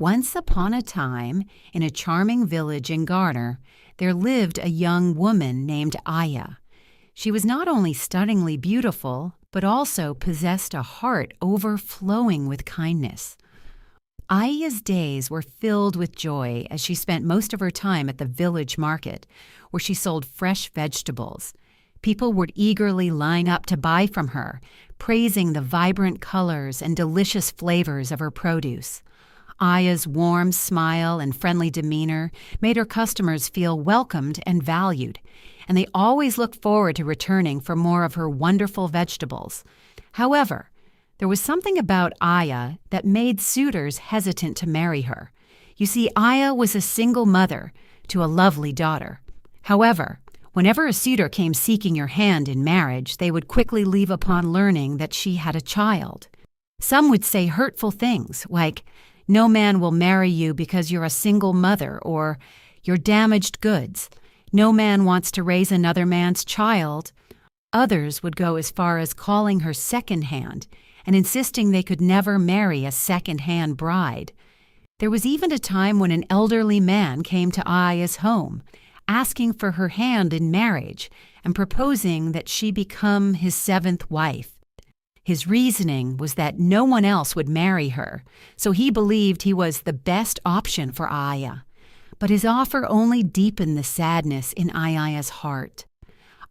Once upon a time, in a charming village in Ghana, there lived a young woman named Aya. She was not only stunningly beautiful, but also possessed a heart overflowing with kindness. Aya's days were filled with joy as she spent most of her time at the village market, where she sold fresh vegetables. People would eagerly line up to buy from her, praising the vibrant colors and delicious flavors of her produce. Aya's warm smile and friendly demeanor made her customers feel welcomed and valued, and they always looked forward to returning for more of her wonderful vegetables. However, there was something about Aya that made suitors hesitant to marry her. You see, Aya was a single mother to a lovely daughter. However, whenever a suitor came seeking your hand in marriage, they would quickly leave upon learning that she had a child. Some would say hurtful things like, "No man will marry you because you're a single mother," or "You're damaged goods. No man wants to raise another man's child." Others would go as far as calling her second-hand and insisting they could never marry a second-hand bride. There was even a time when an elderly man came to Aya's home, asking for her hand in marriage and proposing that she become his seventh wife. His reasoning was that no one else would marry her, so he believed he was the best option for Aya. But his offer only deepened the sadness in Aya's heart.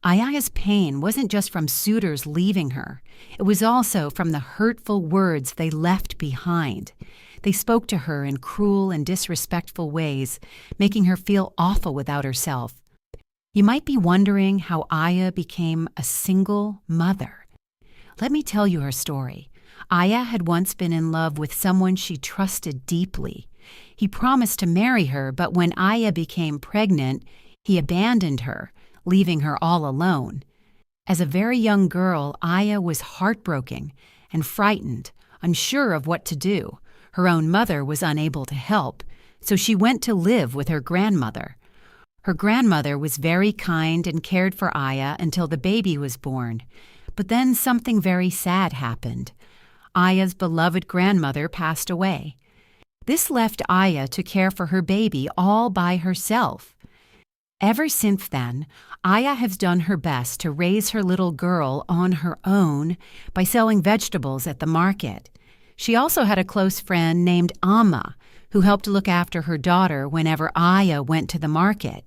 Aya's pain wasn't just from suitors leaving her. It was also from the hurtful words they left behind. They spoke to her in cruel and disrespectful ways, making her feel awful without herself. You might be wondering how Aya became a single mother. Let me tell you her story. Aya had once been in love with someone she trusted deeply. He promised to marry her, but when Aya became pregnant, he abandoned her, leaving her all alone. As a very young girl, Aya was heartbroken and frightened, unsure of what to do. Her own mother was unable to help, so she went to live with her grandmother. Her grandmother was very kind and cared for Aya until the baby was born. But then something very sad happened. Aya's beloved grandmother passed away. This left Aya to care for her baby all by herself. Ever since then, Aya has done her best to raise her little girl on her own by selling vegetables at the market. She also had a close friend named Amma, who helped look after her daughter whenever Aya went to the market.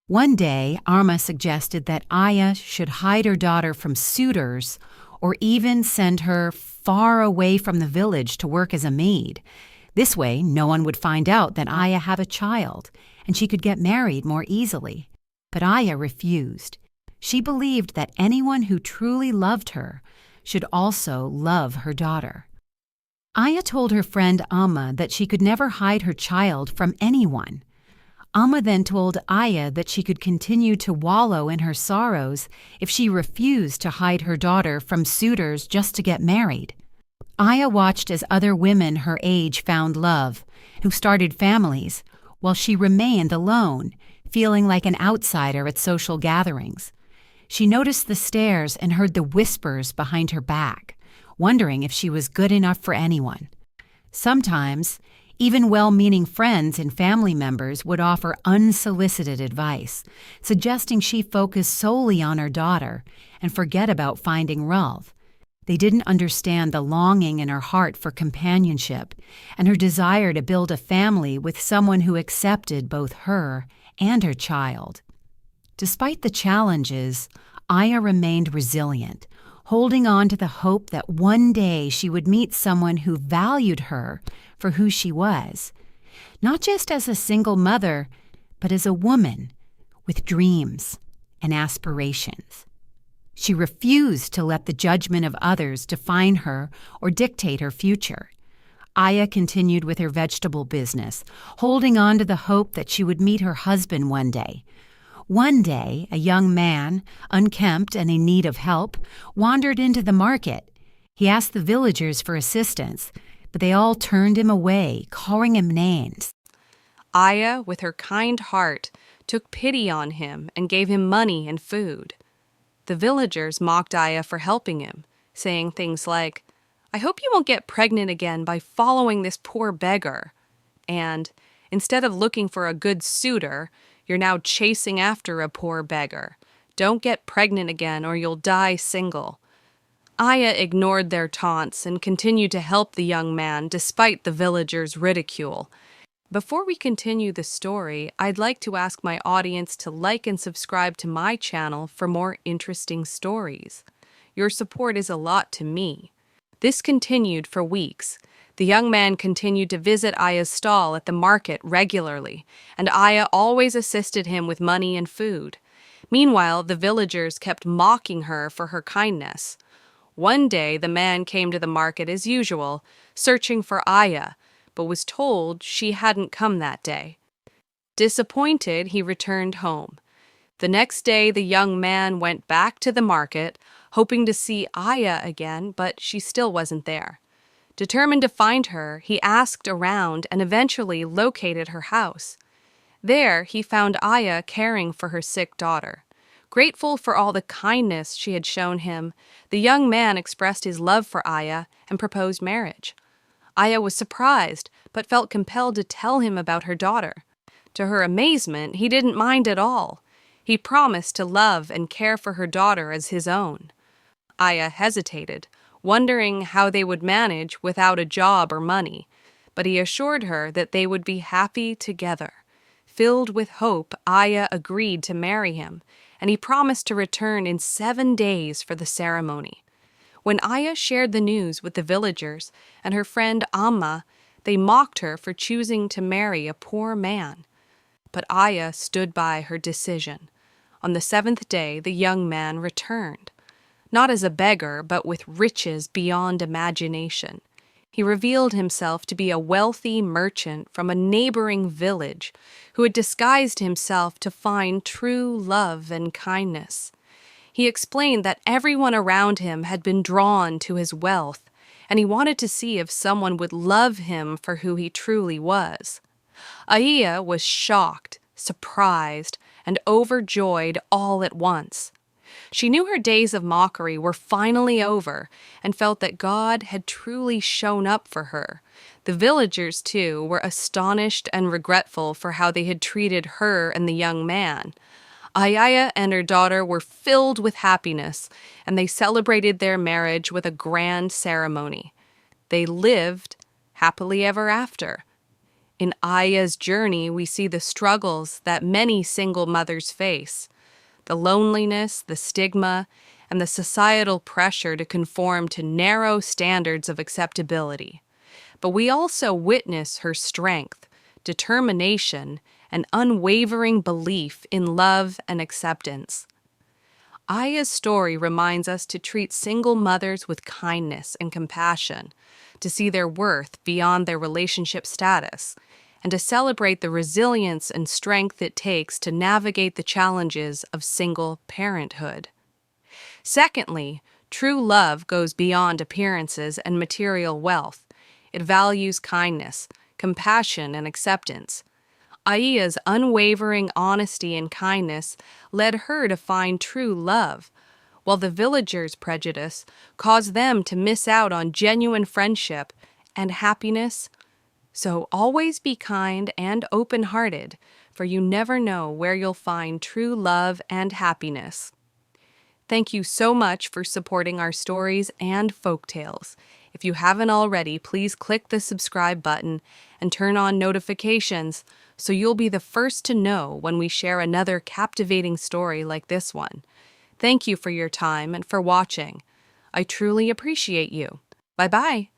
One day, Amma suggested that Aya should hide her daughter from suitors or even send her far away from the village to work as a maid. This way, no one would find out that Aya had a child, and she could get married more easily. But Aya refused. She believed that anyone who truly loved her should also love her daughter. Aya told her friend Amma that she could never hide her child from anyone. Amma then told Aya that she could continue to wallow in her sorrows if she refused to hide her daughter from suitors just to get married. Aya watched as other women her age found love, who started families, while she remained alone, feeling like an outsider at social gatherings. She noticed the stares and heard the whispers behind her back, wondering if she was good enough for anyone. Sometimes, even well-meaning friends and family members would offer unsolicited advice, suggesting she focus solely on her daughter and forget about finding love. They didn't understand the longing in her heart for companionship and her desire to build a family with someone who accepted both her and her child. Despite the challenges, Aya remained resilient, holding on to the hope that one day she would meet someone who valued her for who she was, not just as a single mother, but as a woman with dreams and aspirations. She refused to let the judgment of others define her or dictate her future. Aya continued with her vegetable business, holding on to the hope that she would meet her husband one day. One day, a young man, unkempt and in need of help, wandered into the market. He asked the villagers for assistance, but they all turned him away, calling him names. Aya, with her kind heart, took pity on him and gave him money and food. The villagers mocked Aya for helping him, saying things like, "I hope you won't get pregnant again by following this poor beggar." and instead of looking for a good suitor, you're now chasing after a poor beggar. Don't get pregnant again or you'll die single. Aya ignored their taunts and continued to help the young man despite the villagers' ridicule. Before we continue the story, I'd like to ask my audience to like and subscribe to my channel for more interesting stories. Your support is a lot to me. This continued for weeks. The young man continued to visit Aya's stall at the market regularly, and Aya always assisted him with money and food. Meanwhile, the villagers kept mocking her for her kindness. One day, the man came to the market as usual, searching for Aya, but was told she hadn't come that day. Disappointed, he returned home. The next day, the young man went back to the market, hoping to see Aya again, but she still wasn't there. Determined to find her, he asked around and eventually located her house. There, he found Aya caring for her sick daughter. Grateful for all the kindness she had shown him, the young man expressed his love for Aya and proposed marriage. Aya was surprised, but felt compelled to tell him about her daughter. To her amazement, he didn't mind at all. He promised to love and care for her daughter as his own. Aya hesitated, wondering how they would manage without a job or money, but he assured her that they would be happy together. Filled with hope, Aya agreed to marry him, and he promised to return in 7 days for the ceremony. When Aya shared the news with the villagers and her friend Amma, they mocked her for choosing to marry a poor man. But Aya stood by her decision. On the 7th day, the young man returned. Not as a beggar, but with riches beyond imagination. He revealed himself to be a wealthy merchant from a neighboring village who had disguised himself to find true love and kindness. He explained that everyone around him had been drawn to his wealth, and he wanted to see if someone would love him for who he truly was. Aya was shocked, surprised, and overjoyed all at once. She knew her days of mockery were finally over and felt that God had truly shown up for her. The villagers, too, were astonished and regretful for how they had treated her and the young man. Aya and her daughter were filled with happiness, and they celebrated their marriage with a grand ceremony. They lived happily ever after. In Aya's journey, we see the struggles that many single mothers face. The loneliness, the stigma, and the societal pressure to conform to narrow standards of acceptability. But we also witness her strength, determination, and unwavering belief in love and acceptance. Aya's story reminds us to treat single mothers with kindness and compassion, to see their worth beyond their relationship status, and to celebrate the resilience and strength it takes to navigate the challenges of single parenthood. Secondly, true love goes beyond appearances and material wealth. It values kindness, compassion, and acceptance. Aya's unwavering honesty and kindness led her to find true love, while the villagers' prejudice caused them to miss out on genuine friendship and happiness. So always be kind and open-hearted, for you never know where you'll find true love and happiness. Thank you so much for supporting our stories and folktales. If you haven't already, please click the subscribe button and turn on notifications so you'll be the first to know when we share another captivating story like this one. Thank you for your time and for watching. I truly appreciate you. Bye-bye.